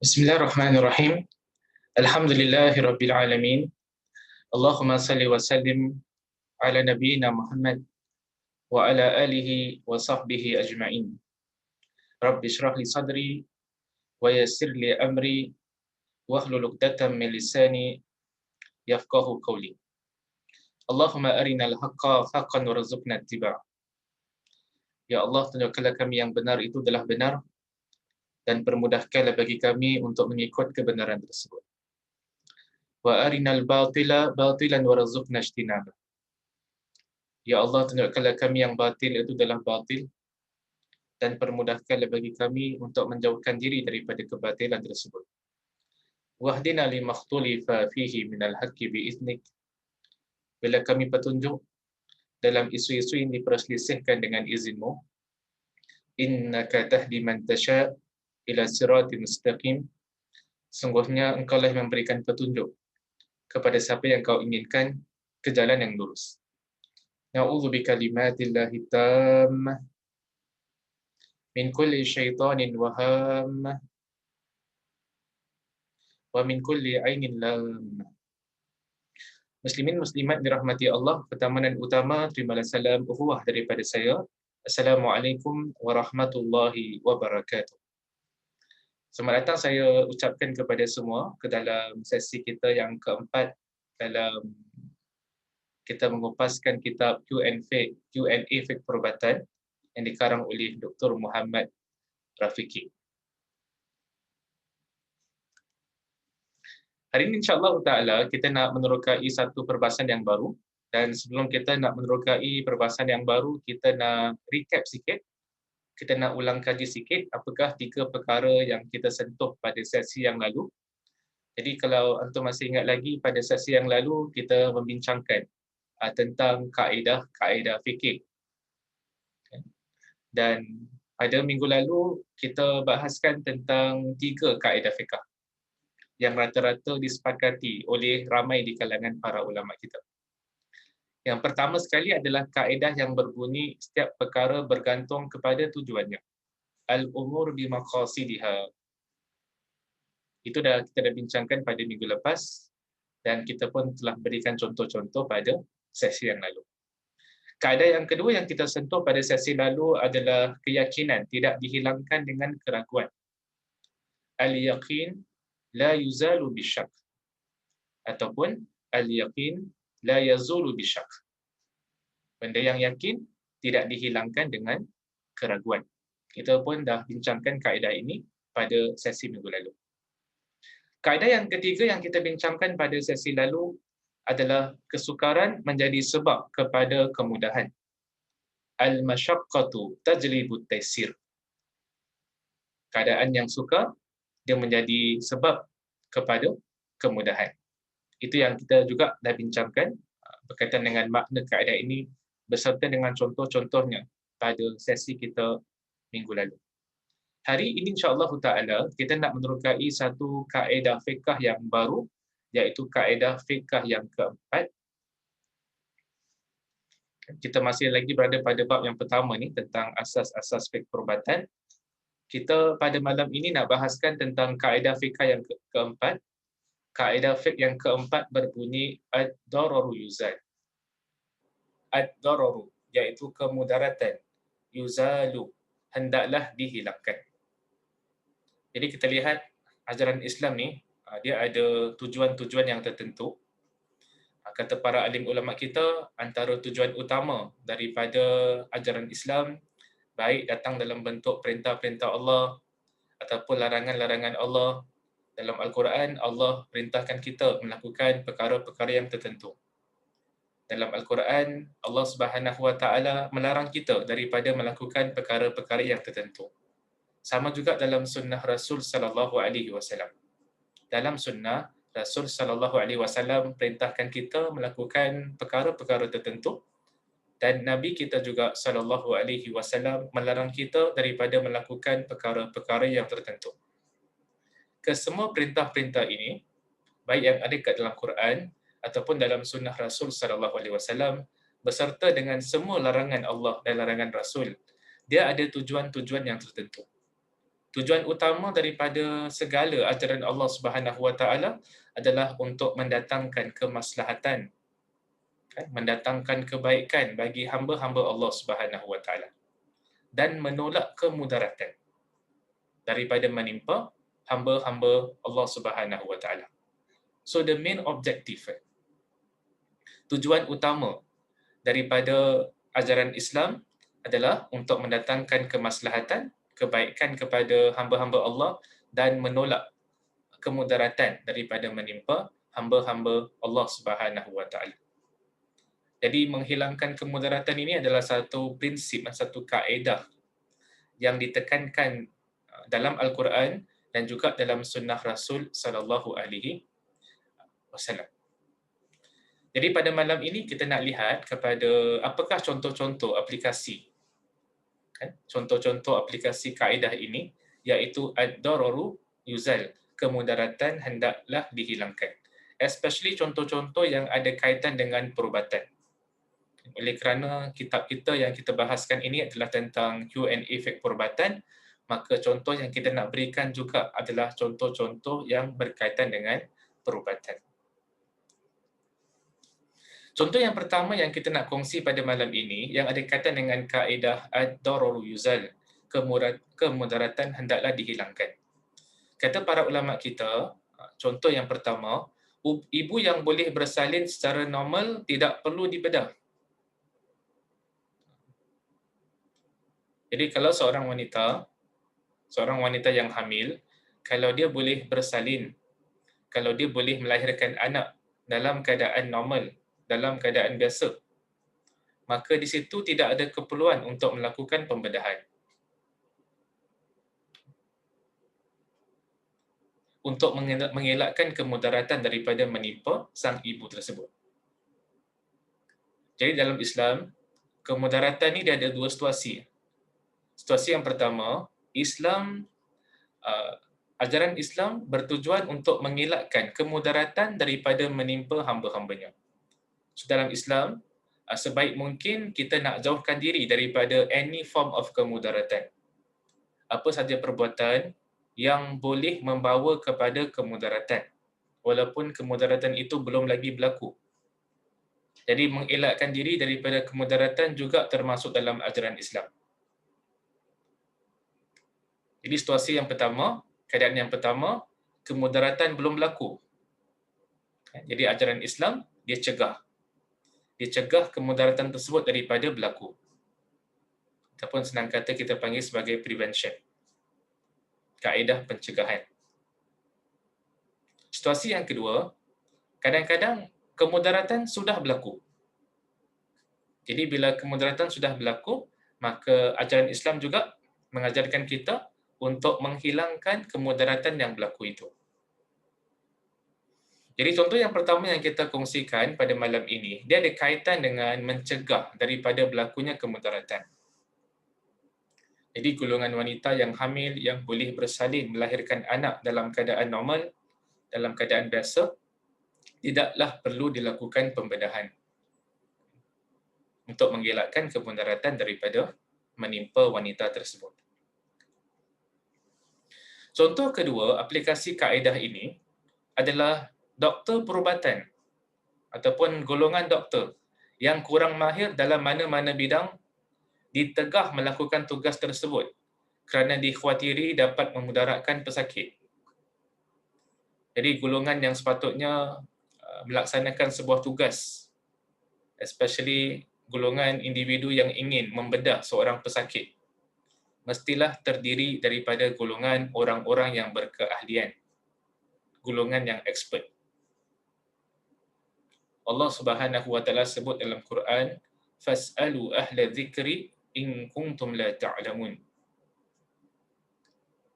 Bismillahirrahmanirrahim. Alhamdulillahirabbil alamin. Allahumma salli wa sallim ala nabiyyina Muhammad wa ala alihi wa sahbihi ajma'in. Rabbi shrah li sadri wa yassir li amri wahlul 'uqdatam min lisani yafqahu qawli. Allahumma arinal haqqa haqqan warzuqna ittiba'. Ya Allah, tunjukkanlah kami yang benar itu adalah benar dan permudahkanlah bagi kami untuk mengikut kebenaran tersebut. Wa arinal batila batilan warzuqna ijtinaba. Ya Allah, tunjukkanlah kami yang batil itu adalah batil dan permudahkanlah bagi kami untuk menjauhkan diri daripada kebatilan tersebut. Wahdina limakhtulifa fihi minal haqqi biiznik. Bila kami petunjuk dalam isu-isu yang diperselisihkan dengan izinmu, innaka tahdi man tasha ila siratin mustaqim. Sungguhnya engkau lah yang memberikan petunjuk kepada siapa yang kau inginkan ke jalan yang lurus. Na'udzu bikalimatillahi tammah min kulli syaitanin waham wa min kulli ainin lam. Muslimin muslimat dirahmati Allah, pertama dan utama terimalah salam ukhuwah daripada saya. Assalamualaikum warahmatullahi wabarakatuh. Selamat datang saya ucapkan kepada semua ke dalam sesi kita yang keempat dalam kita mengupaskan kitab Q&A Fiqh Perubatan yang dikarang oleh Dr. Muhammad Rafiqi. Hari ini insya-Allah Ta'ala kita nak menerokai satu perbahasan yang baru, dan sebelum kita nak menerokai perbahasan yang baru, kita nak recap sikit, kita nak ulang kaji sikit apakah 3 perkara yang kita sentuh pada sesi yang lalu. Jadi kalau antum masih ingat lagi, pada sesi yang lalu kita membincangkan tentang kaedah fikih. Dan pada minggu lalu kita bahaskan tentang 3 kaedah fiqh yang rata-rata disepakati oleh ramai di kalangan para ulama kita. Yang pertama sekali adalah kaedah yang berbunyi setiap perkara bergantung kepada tujuannya. Al-umur bimaqasidiha. Itu kita dah bincangkan pada minggu lepas dan kita pun telah berikan contoh-contoh pada sesi yang lalu. Kaedah yang kedua yang kita sentuh pada sesi lalu adalah keyakinan tidak dihilangkan dengan keraguan. Al-yaqin la yuzalu bisyak, ataupun al-yaqin la yazulu bisyak. Benda yang yakin tidak dihilangkan dengan keraguan. Kita pun dah bincangkan kaedah ini pada sesi minggu lalu. Kaedah yang ketiga yang kita bincangkan pada sesi lalu adalah kesukaran menjadi sebab kepada kemudahan. Al-masyaqqatu tajlibu taysir. Keadaan yang sukar dia menjadi sebab kepada kemudahan. Itu yang kita juga dah bincangkan berkaitan dengan makna kaedah ini beserta dengan contoh-contohnya pada sesi kita minggu lalu. Hari ini insya-Allah Ta'ala kita nak menerokai satu kaedah fiqh yang baru, iaitu kaedah fiqh yang keempat. Kita masih lagi berada pada bab yang pertama ni tentang asas-asas fiqh perubatan. Kita pada malam ini nak bahaskan tentang kaedah fiqh yang keempat. Kaedah fiqh yang keempat berbunyi ad-dararu yuzal. Ad-dararu iaitu kemudaratan, yuzalu hendaklah dihilangkan. Jadi kita lihat ajaran Islam ni dia ada tujuan-tujuan yang tertentu. Kata para alim ulama kita, antara tujuan utama daripada ajaran Islam baik datang dalam bentuk perintah-perintah Allah ataupun larangan-larangan Allah. Dalam Al-Quran, Allah perintahkan kita melakukan perkara-perkara yang tertentu. Dalam Al-Quran, Allah Subhanahu Wa Taala melarang kita daripada melakukan perkara-perkara yang tertentu. Sama juga dalam sunnah Rasul sallallahu alaihi wasallam. Dalam sunnah Rasul sallallahu alaihi wasallam perintahkan kita melakukan perkara-perkara tertentu, dan Nabi kita juga sallallahu alaihi wasallam melarang kita daripada melakukan perkara-perkara yang tertentu. Kesemua perintah-perintah ini, baik yang ada kat dalam Quran ataupun dalam sunnah Rasul sallallahu alaihi wasallam, beserta dengan semua larangan Allah dan larangan Rasul, dia ada tujuan-tujuan yang tertentu. Tujuan utama daripada segala ajaran Allah Subhanahu Wa Taala adalah untuk mendatangkan kemaslahatan, kan, mendatangkan kebaikan bagi hamba-hamba Allah Subhanahu Wa Taala dan menolak kemudaratan daripada menimpa hamba-hamba Allah Subhanahu Wa Taala. So the main objective, tujuan utama daripada ajaran Islam adalah untuk mendatangkan kemaslahatan, kebaikan kepada hamba-hamba Allah dan menolak kemudaratan daripada menimpa hamba-hamba Allah Subhanahu Wa Taala. Jadi menghilangkan kemudaratan ini adalah satu prinsip, satu kaedah yang ditekankan dalam Al-Quran dan juga dalam sunnah Rasul sallallahu alaihi wasallam. Jadi pada malam ini kita nak lihat kepada apakah contoh-contoh aplikasi, kan? Contoh-contoh aplikasi kaedah ini, iaitu ad-dararu yuzal, kemudaratan hendaklah dihilangkan. Especially contoh-contoh yang ada kaitan dengan perubatan. Oleh kerana kitab kita yang kita bahaskan ini adalah tentang cure and effect perubatan, maka contoh yang kita nak berikan juga adalah contoh-contoh yang berkaitan dengan perubatan. Contoh yang pertama yang kita nak kongsi pada malam ini yang ada kaitan dengan kaedah ad-dararu yuzal, kemudaratan hendaklah dihilangkan. Kata para ulama kita, contoh yang pertama, ibu yang boleh bersalin secara normal tidak perlu dibedah. Jadi kalau seorang wanita yang hamil, kalau dia boleh bersalin, kalau dia boleh melahirkan anak dalam keadaan normal, dalam keadaan biasa, maka di situ tidak ada keperluan untuk melakukan pembedahan. Untuk mengelakkan kemudaratan daripada menimpa sang ibu tersebut. Jadi dalam Islam, kemudaratan ini dia ada dua situasi. Situasi yang pertama, ajaran Islam bertujuan untuk mengelakkan kemudaratan daripada menimpa hamba-hambanya. So, dalam Islam, sebaik mungkin kita nak jauhkan diri daripada any form of kemudaratan. Apa sahaja perbuatan yang boleh membawa kepada kemudaratan, walaupun kemudaratan itu belum lagi berlaku. Jadi mengelakkan diri daripada kemudaratan juga termasuk dalam ajaran Islam. Jadi situasi yang pertama, keadaan yang pertama, kemudaratan belum berlaku. Jadi ajaran Islam, dia cegah kemudaratan tersebut daripada berlaku. Ataupun senang kata kita panggil sebagai prevention. Kaedah pencegahan. Situasi yang kedua, kadang-kadang kemudaratan sudah berlaku. Jadi bila kemudaratan sudah berlaku, maka ajaran Islam juga mengajarkan kita untuk menghilangkan kemudaratan yang berlaku itu. Jadi contoh yang pertama yang kita kongsikan pada malam ini, dia ada kaitan dengan mencegah daripada berlakunya kemudaratan. Jadi golongan wanita yang hamil yang boleh bersalin melahirkan anak dalam keadaan normal, dalam keadaan biasa, tidaklah perlu dilakukan pembedahan untuk mengelakkan kemudaratan daripada menimpa wanita tersebut. Contoh kedua, aplikasi kaedah ini adalah doktor perubatan ataupun golongan doktor yang kurang mahir dalam mana-mana bidang ditegah melakukan tugas tersebut kerana dikhawatiri dapat memudaratkan pesakit. Jadi golongan yang sepatutnya melaksanakan sebuah tugas, especially golongan individu yang ingin membedah seorang pesakit, mestilah terdiri daripada golongan orang-orang yang berkeahlian, golongan yang expert. Allah Subhanahu wa taala sebut dalam Quran, fas'alu ahla dzikri in kuntum la ta'lamun.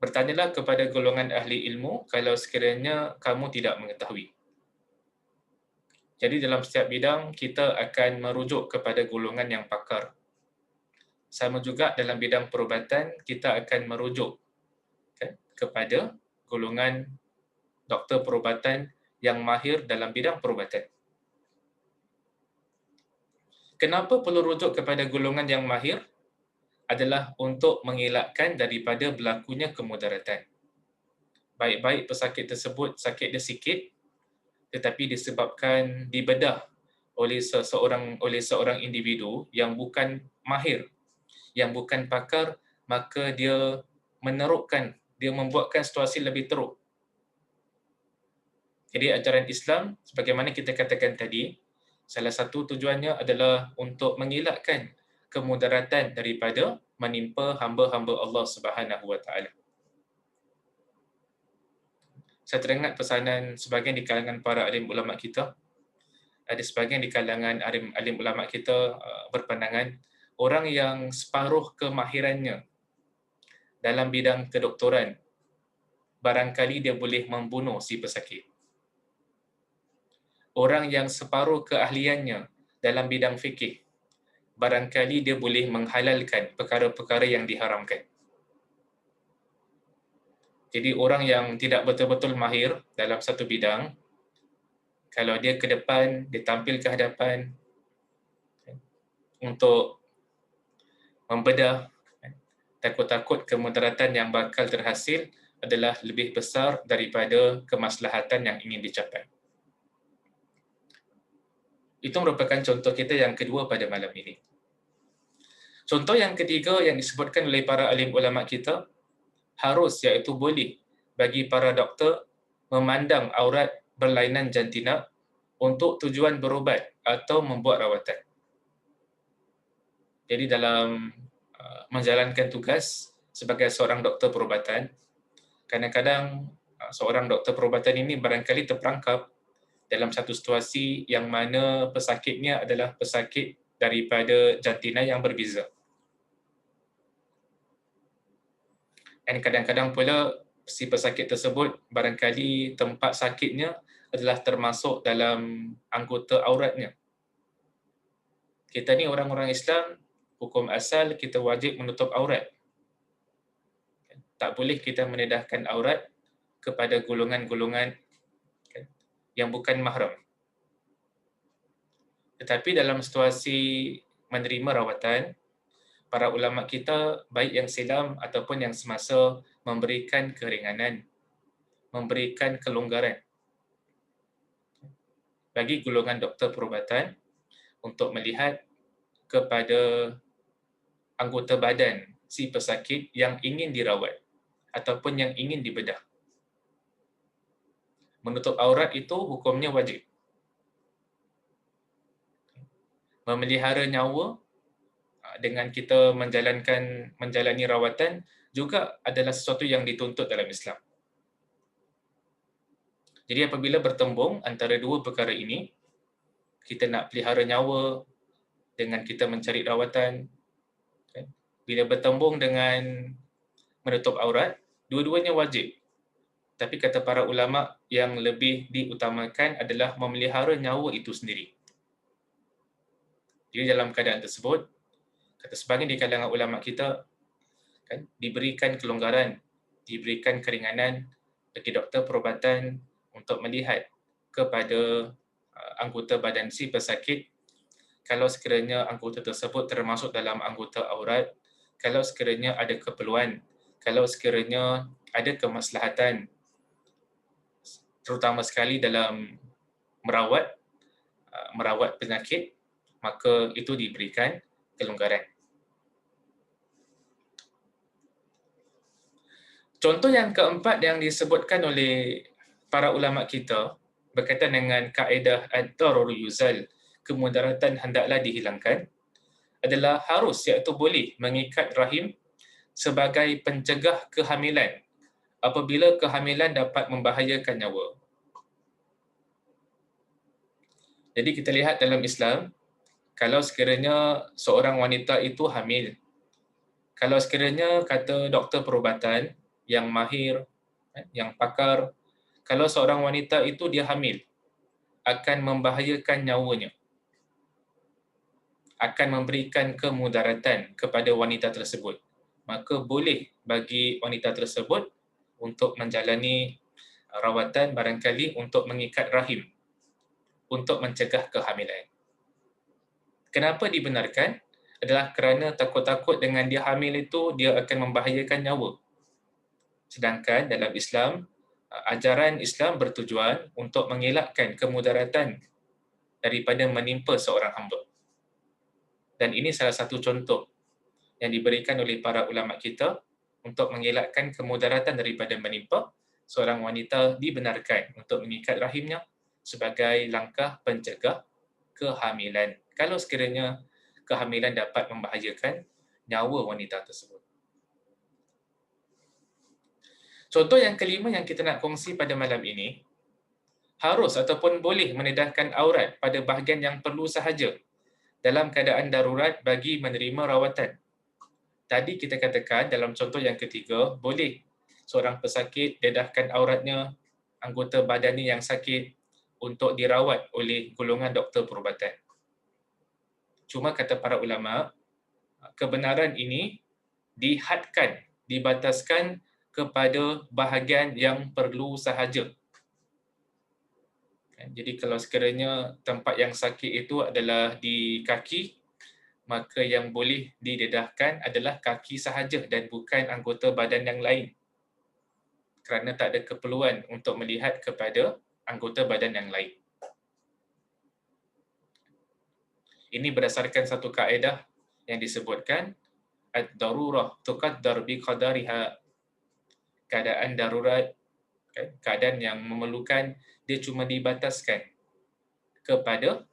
Bertanyalah kepada golongan ahli ilmu kalau sekiranya kamu tidak mengetahui. Jadi dalam setiap bidang kita akan merujuk kepada golongan yang pakar. Sama juga dalam bidang perubatan kita akan merujuk kepada golongan doktor perubatan yang mahir dalam bidang perubatan. Kenapa perlu rujuk kepada golongan yang mahir? adalah untuk mengelakkan daripada berlakunya kemudaratan. Baik-baik pesakit tersebut sakit dia sikit, tetapi disebabkan dibedah oleh seorang individu yang bukan mahir, yang bukan pakar, maka dia dia membuatkan situasi lebih teruk. Jadi ajaran Islam, sebagaimana kita katakan tadi, salah satu tujuannya adalah untuk mengelakkan kemudaratan daripada menimpa hamba-hamba Allah Subhanahu Wa Taala. Saya teringat pesanan sebahagian di kalangan para alim ulama kita. Ada sebahagian di kalangan alim ulama kita berpandangan orang yang separuh kemahirannya dalam bidang kedoktoran, barangkali dia boleh membunuh si pesakit. Orang yang separuh keahliannya dalam bidang fikih, barangkali dia boleh menghalalkan perkara-perkara yang diharamkan. Jadi orang yang tidak betul-betul mahir dalam satu bidang, kalau dia ke depan, dia tampil ke hadapan untuk membedah, takut-takut kemudaratan yang bakal terhasil adalah lebih besar daripada kemaslahatan yang ingin dicapai. Itu merupakan contoh kita yang kedua pada malam ini. Contoh yang ketiga yang disebutkan oleh para alim ulama kita, harus iaitu boleh bagi para doktor memandang aurat berlainan jantina untuk tujuan berubat atau membuat rawatan. Jadi dalam menjalankan tugas sebagai seorang doktor perubatan, kadang-kadang seorang doktor perubatan ini barangkali terperangkap dalam satu situasi yang mana pesakitnya adalah pesakit daripada jantina yang berbeza. Dan kadang-kadang pula si pesakit tersebut barangkali tempat sakitnya adalah termasuk dalam anggota auratnya. Kita ni orang-orang Islam, hukum asal kita wajib menutup aurat. Tak boleh kita mendedahkan aurat kepada golongan-golongan yang bukan mahram. Tetapi dalam situasi menerima rawatan, para ulama kita baik yang silam ataupun yang semasa memberikan keringanan, memberikan kelonggaran bagi golongan doktor perubatan untuk melihat kepada anggota badan si pesakit yang ingin dirawat ataupun yang ingin dibedah. Menutup aurat itu hukumnya wajib. Memelihara nyawa dengan kita menjalani rawatan juga adalah sesuatu yang dituntut dalam Islam. Jadi apabila bertembung antara dua perkara ini, kita nak pelihara nyawa dengan kita mencari rawatan, bila bertembung dengan menutup aurat, dua-duanya wajib. Tapi kata para ulama, yang lebih diutamakan adalah memelihara nyawa itu sendiri. Jadi dalam keadaan tersebut, kata sebahagian di kalangan ulama kita, diberikan kelonggaran, diberikan keringanan bagi doktor perubatan untuk melihat kepada anggota badan si pesakit kalau sekiranya anggota tersebut termasuk dalam anggota aurat, kalau sekiranya ada keperluan, kalau sekiranya ada kemaslahatan, terutama sekali dalam merawat penyakit, maka itu diberikan kelonggaran. Contoh yang keempat yang disebutkan oleh para ulama kita berkaitan dengan kaedah ad-darar yuzal, kemudaratan hendaklah dihilangkan, adalah harus iaitu boleh mengikat rahim sebagai pencegah kehamilan apabila kehamilan dapat membahayakan nyawa. Jadi kita lihat dalam Islam, kalau sekiranya seorang wanita itu hamil, kalau sekiranya kata doktor perubatan yang mahir, yang pakar, kalau seorang wanita itu dia hamil, akan membahayakan nyawanya, akan memberikan kemudaratan kepada wanita tersebut, maka boleh bagi wanita tersebut untuk menjalani rawatan barangkali untuk mengikat rahim, untuk mencegah kehamilan. Kenapa dibenarkan? adalah kerana takut-takut dengan dia hamil itu dia akan membahayakan nyawa. Sedangkan dalam Islam, ajaran Islam bertujuan untuk mengelakkan kemudaratan daripada menimpa seorang hamba. Dan ini salah satu contoh yang diberikan oleh para ulama kita untuk mengelakkan kemudaratan daripada menimpa seorang wanita dibenarkan untuk mengikat rahimnya sebagai langkah pencegah kehamilan. Kalau sekiranya kehamilan dapat membahayakan nyawa wanita tersebut. Contoh yang kelima yang kita nak kongsi pada malam ini, harus ataupun boleh mendedahkan aurat pada bahagian yang perlu sahaja dalam keadaan darurat bagi menerima rawatan. Tadi kita katakan dalam contoh yang ketiga, boleh seorang pesakit dedahkan auratnya, anggota badannya yang sakit untuk dirawat oleh golongan doktor perubatan. Cuma kata para ulama, kebenaran ini dihadkan, dibataskan kepada bahagian yang perlu sahaja. Jadi kalau sekiranya tempat yang sakit itu adalah di kaki, maka yang boleh didedahkan adalah kaki sahaja dan bukan anggota badan yang lain. Kerana tak ada keperluan untuk melihat kepada anggota badan yang lain. Ini berdasarkan satu kaedah yang disebutkan ad-darurah tuqaddar biqadariha. Keadaan darurat, keadaan yang memerlukan, dia cuma dibataskan kepada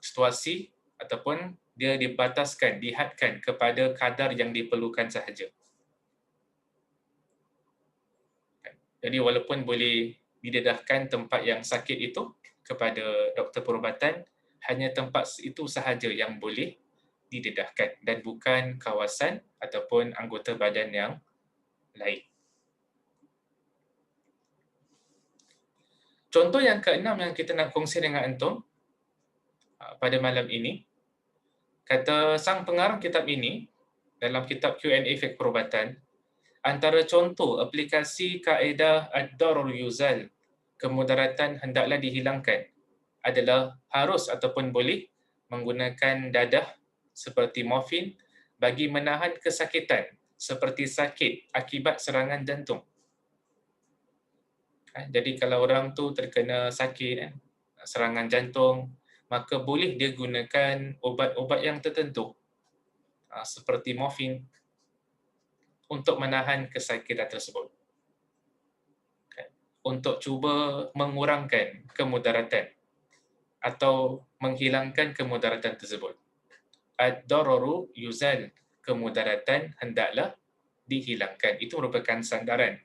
situasi ataupun dia dibataskan, dihadkan kepada kadar yang diperlukan sahaja. Jadi walaupun boleh didedahkan tempat yang sakit itu kepada doktor perubatan, hanya tempat itu sahaja yang boleh didedahkan dan bukan kawasan ataupun anggota badan yang lain. Contoh yang keenam yang kita nak kongsi dengan antum pada malam ini, kata sang pengarang kitab ini dalam kitab Q&A Fiqh Perubatan, antara contoh aplikasi kaedah ad-darur yuzal, kemudaratan hendaklah dihilangkan, adalah harus ataupun boleh menggunakan dadah seperti morfin bagi menahan kesakitan seperti sakit akibat serangan jantung. Jadi kalau orang tu terkena sakit, serangan jantung, maka boleh dia gunakan ubat-ubat yang tertentu seperti morfin untuk menahan kesakitan tersebut. Untuk cuba mengurangkan kemudaratan atau menghilangkan kemudaratan tersebut. Ad-dararu yuzal, kemudaratan hendaklah dihilangkan. Itu merupakan sandaran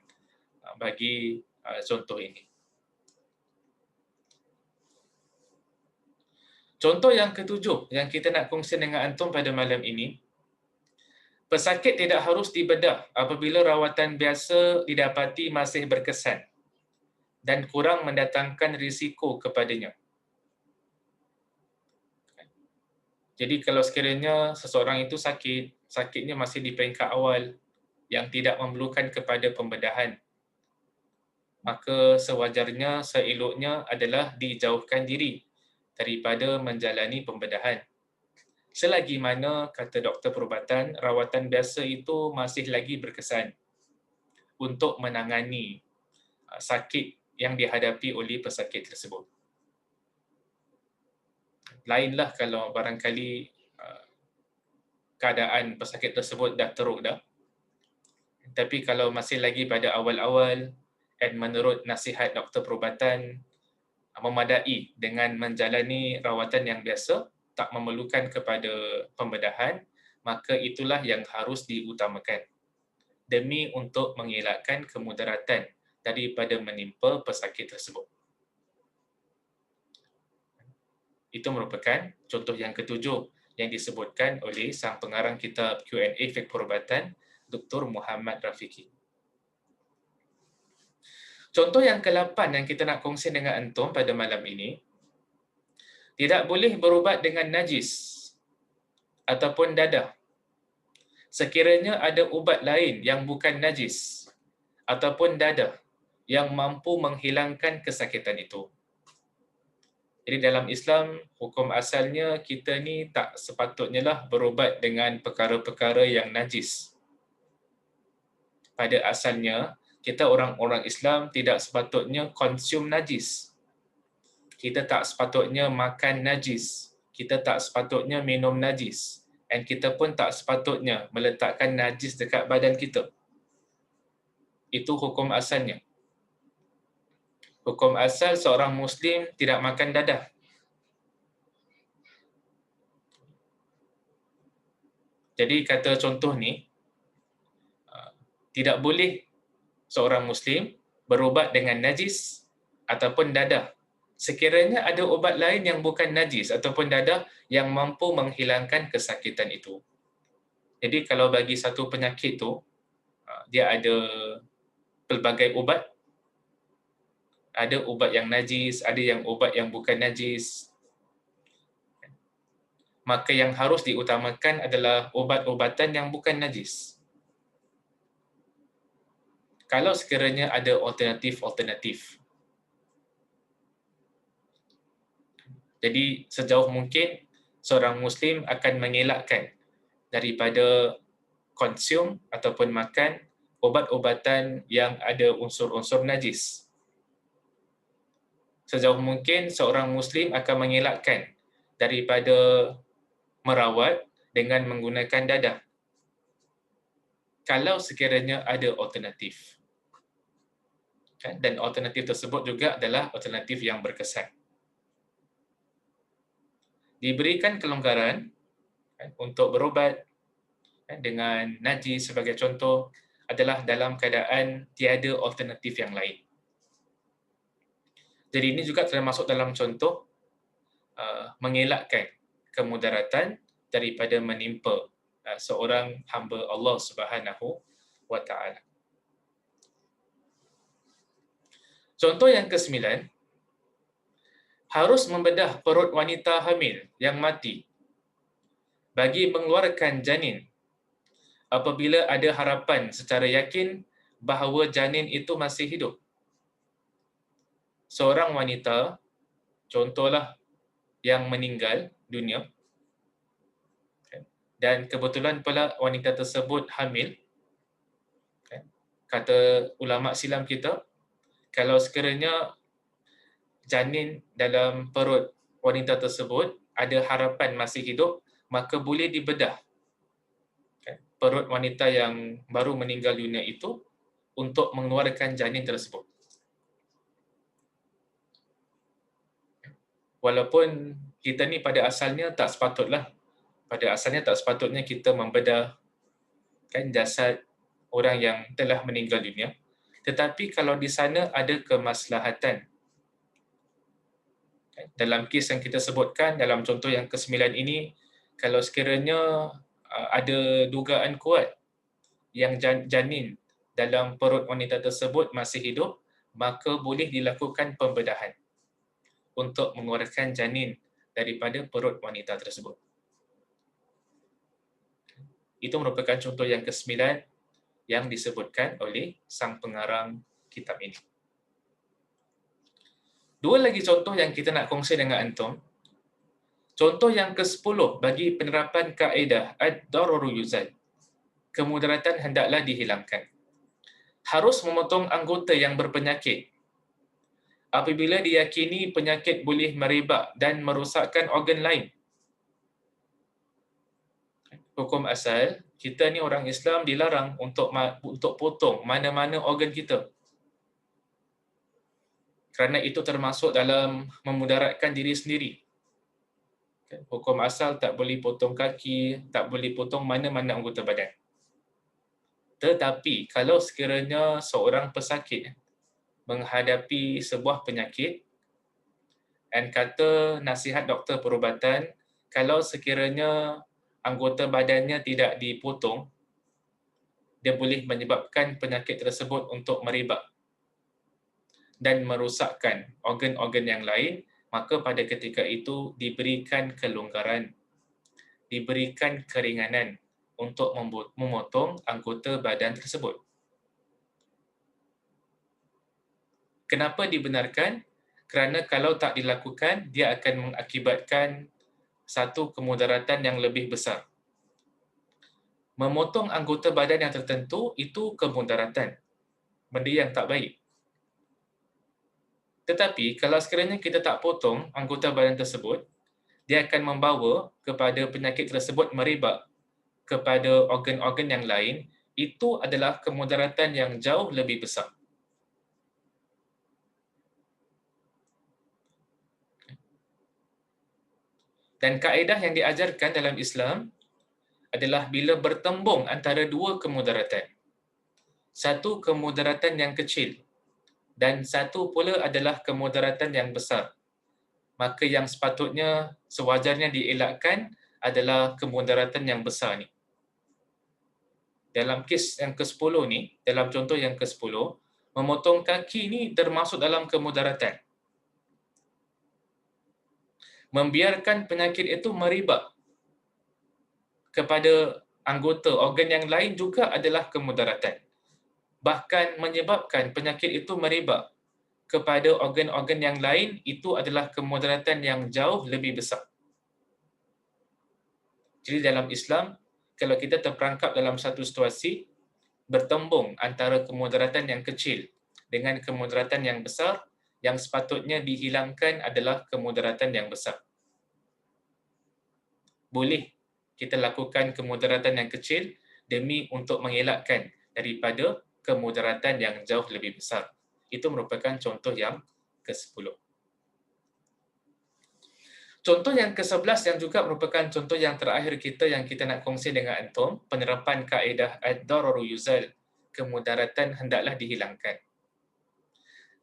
bagi contoh ini. Contoh yang ketujuh yang kita nak kongsi dengan antum pada malam ini, pesakit tidak harus dibedah apabila rawatan biasa didapati masih berkesan dan kurang mendatangkan risiko kepadanya. Jadi kalau sekiranya seseorang itu sakitnya masih di peringkat awal yang tidak memerlukan kepada pembedahan, maka sewajarnya, seeloknya adalah dijauhkan diri daripada menjalani pembedahan. Selagi mana, kata doktor perubatan, rawatan biasa itu masih lagi berkesan untuk menangani sakit yang dihadapi oleh pesakit tersebut. Lainlah kalau barangkali keadaan pesakit tersebut dah teruk dah. Tapi kalau masih lagi pada awal-awal dan menurut nasihat doktor perubatan memadai dengan menjalani rawatan yang biasa, tak memerlukan kepada pembedahan, maka itulah yang harus diutamakan demi untuk mengelakkan kemudaratan daripada menimpa pesakit tersebut. Itu merupakan contoh yang ketujuh yang disebutkan oleh sang pengarang kitab Q&A Fiqh Perubatan, Dr. Muhammad Rafiqi. Contoh yang ke-8 yang kita nak kongsi dengan antum pada malam ini, tidak boleh berubat dengan najis ataupun dadah sekiranya ada ubat lain yang bukan najis ataupun dadah yang mampu menghilangkan kesakitan itu. Jadi dalam Islam, hukum asalnya kita ni tak sepatutnya lah berubat dengan perkara-perkara yang najis. Pada asalnya, kita orang-orang Islam tidak sepatutnya konsum najis. Kita tak sepatutnya makan najis. Kita tak sepatutnya minum najis. Dan kita pun tak sepatutnya meletakkan najis dekat badan kita. Itu hukum asalnya. Hukum asal seorang Muslim tidak makan dadah. Jadi kata contoh ni, tidak boleh seorang Muslim berubat dengan najis ataupun dadah. Sekiranya ada ubat lain yang bukan najis ataupun dadah yang mampu menghilangkan kesakitan itu. Jadi kalau bagi satu penyakit tu, dia ada pelbagai ubat. Ada ubat yang najis, ada yang ubat yang bukan najis. Maka yang harus diutamakan adalah ubat-ubatan yang bukan najis. Kalau sekiranya ada alternatif. Jadi sejauh mungkin seorang Muslim akan mengelakkan daripada konsum ataupun makan ubat-ubatan yang ada unsur-unsur najis. Sejauh mungkin seorang Muslim akan mengelakkan daripada merawat dengan menggunakan dadah. Kalau sekiranya ada alternatif. Dan alternatif tersebut juga adalah alternatif yang berkesan. Diberikan kelonggaran untuk berubat dengan najis sebagai contoh adalah dalam keadaan tiada alternatif yang lain. Jadi ini juga termasuk dalam contoh mengelakkan kemudaratan daripada menimpa seorang hamba Allah Subhanahu wa taala. Contoh yang ke-9, harus membedah perut wanita hamil yang mati bagi mengeluarkan janin apabila ada harapan secara yakin bahawa janin itu masih hidup. Seorang wanita, contohlah yang meninggal dunia, dan kebetulan pula wanita tersebut hamil, kata ulama silam kita, kalau sekiranya janin dalam perut wanita tersebut ada harapan masih hidup, maka boleh dibedah perut wanita yang baru meninggal dunia itu untuk mengeluarkan janin tersebut. Walaupun kita ni pada asalnya tak sepatutnya kita membedah jasad orang yang telah meninggal dunia. Tetapi kalau di sana ada kemaslahatan, dalam kes yang kita sebutkan, dalam contoh yang ke-9 ini, kalau sekiranya ada dugaan kuat yang janin dalam perut wanita tersebut masih hidup, maka boleh dilakukan pembedahan untuk mengeluarkan janin daripada perut wanita tersebut. Itu merupakan contoh yang ke-9 yang disebutkan oleh sang pengarang kitab ini. Dua lagi contoh yang kita nak kongsi dengan antum. Contoh yang ke-10 bagi penerapan kaedah ad-dararu yuzal. Kemudaratan hendaklah dihilangkan. Harus memotong anggota yang berpenyakit apabila diyakini penyakit boleh merebak dan merosakkan organ lain. Hukum asal, kita ni orang Islam dilarang untuk potong mana-mana organ kita. Kerana itu termasuk dalam memudaratkan diri sendiri. Hukum asal tak boleh potong kaki, tak boleh potong mana-mana anggota badan. Tetapi kalau sekiranya seorang pesakit menghadapi sebuah penyakit dan kata nasihat doktor perubatan, kalau sekiranya anggota badannya tidak dipotong, dia boleh menyebabkan penyakit tersebut untuk merebak dan merosakkan organ-organ yang lain, maka pada ketika itu diberikan kelonggaran, diberikan keringanan untuk memotong anggota badan tersebut. Kenapa dibenarkan? Kerana kalau tak dilakukan, dia akan mengakibatkan satu kemudaratan yang lebih besar. Memotong anggota badan yang tertentu itu kemudaratan, benda yang tak baik. Tetapi kalau sekiranya kita tak potong anggota badan tersebut, dia akan membawa kepada penyakit tersebut merebak kepada organ-organ yang lain, itu adalah kemudaratan yang jauh lebih besar. Dan kaedah yang diajarkan dalam Islam adalah bila bertembung antara dua kemudaratan. Satu kemudaratan yang kecil dan satu pula adalah kemudaratan yang besar. Maka yang sepatutnya sewajarnya dielakkan adalah kemudaratan yang besar ni. Dalam kes yang ke-10 ni, dalam contoh yang ke-10, memotong kaki ni termasuk dalam kemudaratan. Membiarkan penyakit itu merebak kepada anggota organ yang lain juga adalah kemudaratan. Bahkan menyebabkan penyakit itu merebak kepada organ-organ yang lain, itu adalah kemudaratan yang jauh lebih besar. Jadi dalam Islam, kalau kita terperangkap dalam satu situasi, bertembung antara kemudaratan yang kecil dengan kemudaratan yang besar, yang sepatutnya dihilangkan adalah kemudaratan yang besar. Boleh kita lakukan kemudaratan yang kecil demi untuk mengelakkan daripada kemudaratan yang jauh lebih besar. Itu merupakan contoh yang ke-10. Contoh yang ke-11 yang juga merupakan contoh yang terakhir kita yang kita nak kongsi dengan antum, penerapan kaedah ad-dararu yuzal, kemudaratan hendaklah dihilangkan.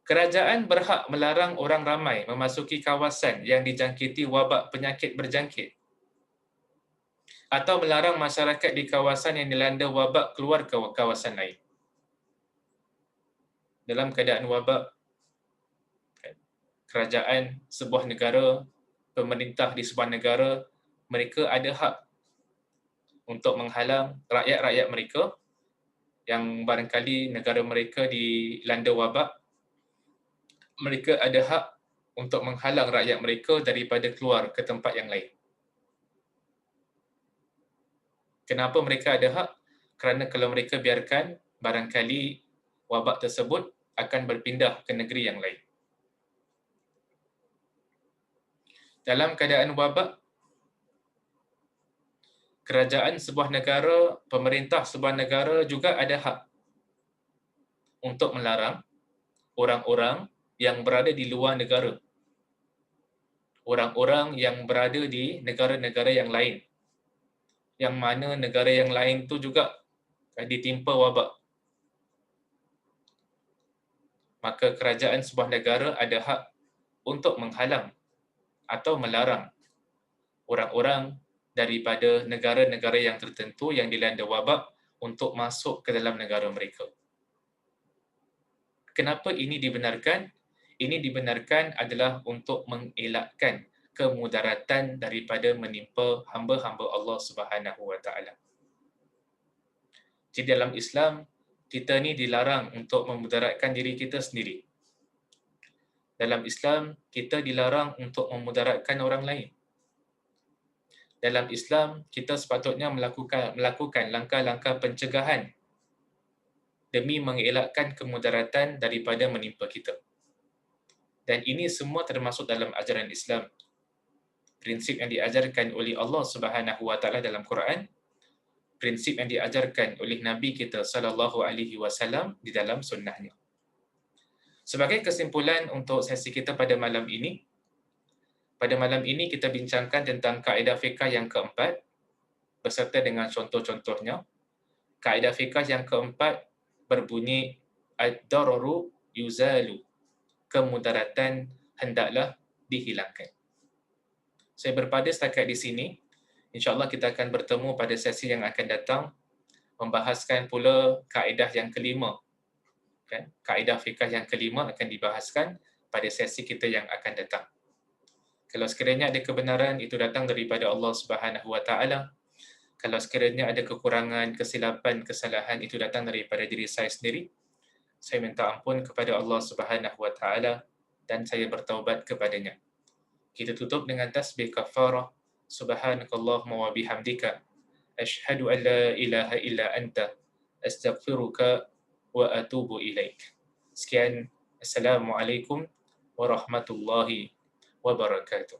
Kerajaan berhak melarang orang ramai memasuki kawasan yang dijangkiti wabak penyakit berjangkit atau melarang masyarakat di kawasan yang dilanda wabak keluar ke kawasan lain. Dalam keadaan wabak, kerajaan sebuah negara, pemerintah di sebuah negara, mereka ada hak untuk menghalang rakyat-rakyat mereka yang barangkali negara mereka dilanda wabak, mereka ada hak untuk menghalang rakyat mereka daripada keluar ke tempat yang lain. Kenapa mereka ada hak? Kerana kalau mereka biarkan, barangkali wabak tersebut akan berpindah ke negeri yang lain. Dalam keadaan wabak, kerajaan sebuah negara, pemerintah sebuah negara juga ada hak untuk melarang orang-orang yang berada di luar negara, orang-orang yang berada di negara-negara yang lain, yang mana negara yang lain tu juga ditimpa wabak. Maka kerajaan sebuah negara ada hak untuk menghalang atau melarang orang-orang daripada negara-negara yang tertentu yang dilanda wabak untuk masuk ke dalam negara mereka. Kenapa ini dibenarkan? Ini dibenarkan adalah untuk mengelakkan kemudaratan daripada menimpa hamba-hamba Allah Subhanahu Wa Taala. Jadi dalam Islam, kita ni dilarang untuk memudaratkan diri kita sendiri. Dalam Islam, kita dilarang untuk memudaratkan orang lain. Dalam Islam, kita sepatutnya melakukan langkah-langkah pencegahan demi mengelakkan kemudaratan daripada menimpa kita. Dan ini semua termasuk dalam ajaran Islam. Prinsip yang diajarkan oleh Allah Subhanahu Wa Taala dalam Quran, prinsip yang diajarkan oleh Nabi kita sallallahu alaihi wasallam di dalam sunnahnya. Sebagai kesimpulan untuk sesi kita pada malam ini, kita bincangkan tentang kaedah fiqh yang keempat beserta dengan contoh-contohnya. Kaedah fiqh yang keempat berbunyi ad-dararu yuzalu, kemudaratan hendaklah dihilangkan. Saya berpada setakat di sini. InsyaAllah kita akan bertemu pada sesi yang akan datang, membahaskan pula kaedah yang kelima. Kaedah fiqh yang kelima akan dibahaskan pada sesi kita yang akan datang. Kalau sekiranya ada kebenaran, itu datang daripada Allah Subhanahu Wa Taala. Kalau sekiranya ada kekurangan, kesilapan, kesalahan, itu datang daripada diri saya sendiri. Saya minta ampun kepada Allah Subhanahu Wa Taala. dan saya bertaubat kepadanya. Kita tutup dengan tasbih kafarah. Subhanakallahumma wa bihamdika asyhadu an la ilaha illa anta astaghfiruka wa atubu ilaik. Sekian, Assalamualaikum warahmatullahi wabarakatuh.